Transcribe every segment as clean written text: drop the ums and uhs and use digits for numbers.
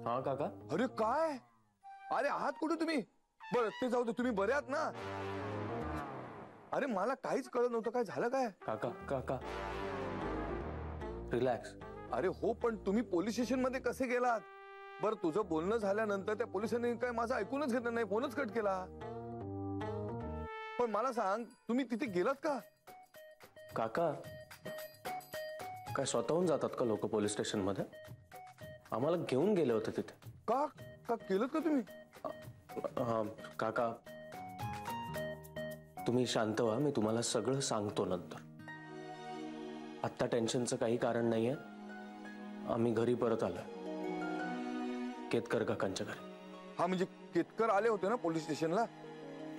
हाँ काका. अरे काय, अरे आहात कुठे तुम्ही? बरं ते जाऊ दे, तुम्ही बरे आहात ना? अरे मला काहीच कळत नव्हतं, काय झालं काय? काका काका रिलॅक्स. अरे हो, पण तुम्ही पोलीस स्टेशन मध्ये कसे गेलात? बरं तुझं बोलणं झाल्यानंतर त्या पोलिसांनी काय माझं ऐकूनच घेतलं नाही, फोनच कट केला. पण मला सांग, तुम्ही तिथे गेलात का? काका काय स्वतःहून जातात का लोक पोलीस स्टेशन मध्ये? आम्हाला घेऊन गेले होते तिथे. का का केलं का तुम्ही? काका तुम्ही शांत व्हा, मी तुम्हाला सगळं सांगतो नंतर. आत्ता टेन्शनचं काही कारण नाहीये. आम्ही घरी परत आलोय, केतकर काकांच्या घरी. हा म्हणजे केतकर आले होते ना पोलीस स्टेशनला?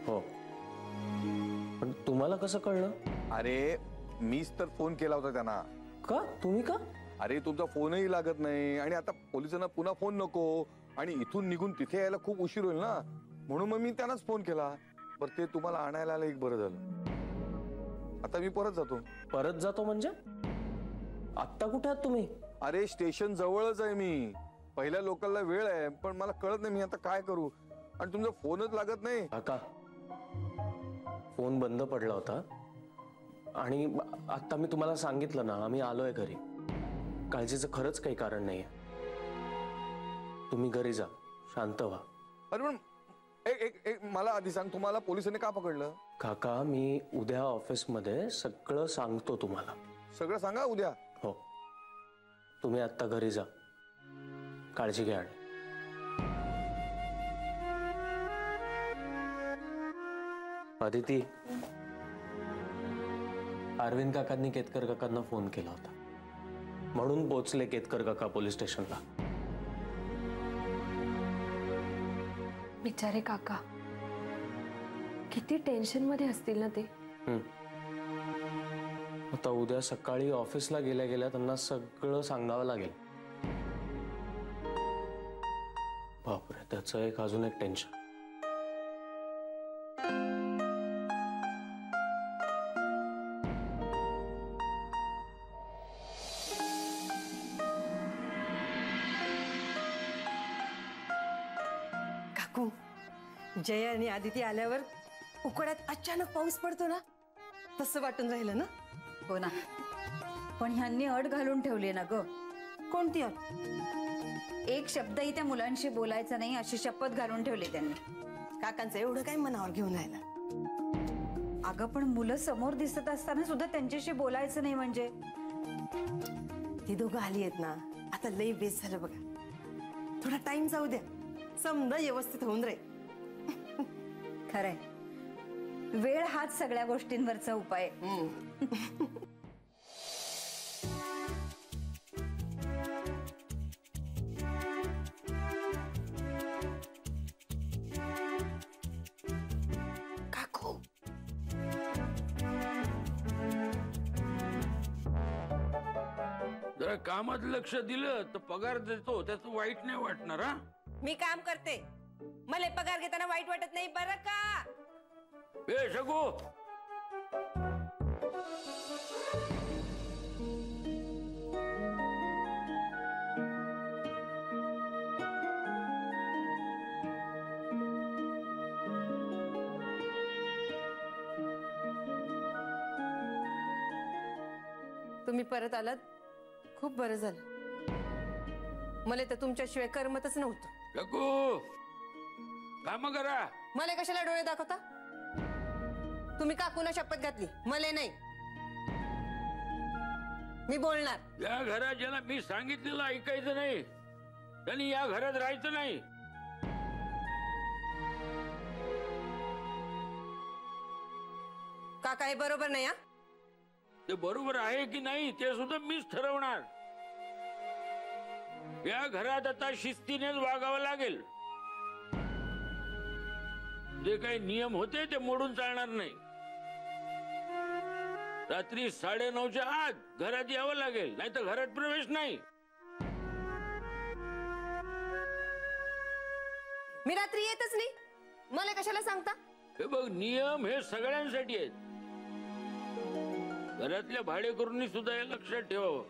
हो. पण तुम्हाला कसं कळलं? अरे मीच तर फोन केला होता त्यांना. का? तुम्ही का? अरे तुमचा फोनही लागत नाही आणि आता पोलिसांना पुन्हा फोन नको आणि इथून निघून तिथे यायला खूप उशीर होईल ना, म्हणून मग मी त्यांनाच फोन केला. बरं ते तुम्हाला आणायला आलं, एक बरं झालं. आता मी परत जातो. परत जातो म्हणजे? आत्ता कुठे आहात तुम्ही? अरे स्टेशन जवळच आहे मी. पहिल्या लोकलला वेळ आहे, पण मला कळत नाही मी आता काय करू, आणि तुमचा फोनच लागत नाही. काका फोन बंद पडला होता आणि आता मी तुम्हाला सांगितलं ना, आम्ही आलोय घरी. काळजीचं खरंच काही कारण नाहीये. तुम्ही घरी जा, शांत व्हा. अरे पण एक मला आधी सांग, तुम्हाला पोलिसांनी का पकडलं? काका मी उद्या ऑफिसमध्ये सगळं सांगतो तुम्हाला. सगळं सांगा उद्या. हो, तुम्ही आता घरी जा, काळजी घ्या. अदिती, अरविंद काकांनी केतकर काकांना फोन केला होता, म्हणून पोचले केतकर काका पोलीस स्टेशनला. बिचारे काका किती टेन्शन मध्ये असतील ना ते. आता उद्या सकाळी ऑफिसला गेल्या गेल्या त्यांना सगळं सांगावं लागेल. बापरे, त्याचं एक अजून एक टेन्शन. काकू, जय आणि आदिती आल्यावर उकड्यात अचानक पाऊस पडतो ना, तसं वाटून राहिलं ना. हो ना, पण ह्यांनी अट घालून ठेवली ना ग. कोणती अट? एक शब्दही त्या मुलांशी बोलायचा नाही अशी शपथ घालून ठेवली त्यांनी. काकांचं एवढं काय मनावर घेऊन राहिला? अगं पण मुलं समोर दिसत असताना सुद्धा त्यांच्याशी बोलायचं नाही म्हणजे? ती दोघं आली आहेत ना, आता लई बेस झालं बघा. थोडा टाइम जाऊ द्या, समजा व्यवस्थित होऊन राहील. खरंय, वेळ हाच सगळ्या गोष्टींवरचा उपाय. काकू, जरा कामात लक्ष दिलं तर पगार देतो, त्याचं वाईट नाही वाटणार. हा, मी काम करते, मला पगार घेताना वाईट वाटत नाही बरं का? ए शकू, तुम्ही परत आलात, खूप बरं झालं. मला तर तुमच्याशिवाय करमतच नव्हतं. शकू काम करा. मला कशाला डोळे दाखवता? तुम्ही काकूना शपथ घातली, मला नाही. मी बोलणार. या घरात ज्याला मी सांगितलेलं ऐकायचं नाही, त्यांनी या घरात राहायचं नाही. काका हे बरोबर नाही. हा, ते बरोबर आहे की नाही ते सुद्धा मीच ठरवणार. या घरात आता शिस्तीनेच वागावं लागेल. जे काही नियम होते ते मोडून चालणार नाही. रात्री 9:30च्या आत घरात यावं लागेल, नाही तर घरात प्रवेश नाही. मी रात्री येतच नाही, मला कशाला सांगता? हे बघ, नियम हे सगळ्यांसाठी आहेत. घरातल्या भाडेकरूंनी सुद्धा हे लक्षात ठेवावं.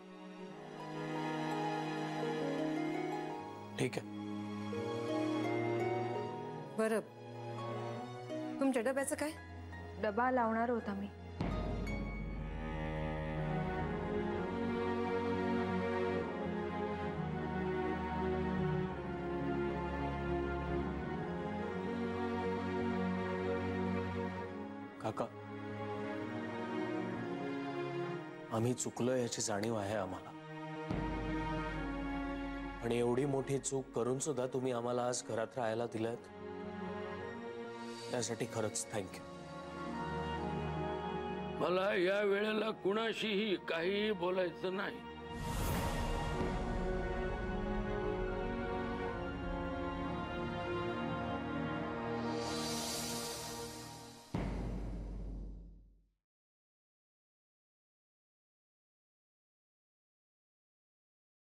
ठीक आहे, बरं, तुमच्या डब्याचं काय? डबा लावणार होता मी. काका, आम्ही चुकलो याची जाणीव आहे आम्हाला. आणि एवढी मोठी चूक करून सुद्धा तुम्ही आम्हाला आज घरात राहायला दिलात, त्यासाठी खरंच थँक्यू. मला या वेळेला कुणाशीही काहीही बोलायचं नाही.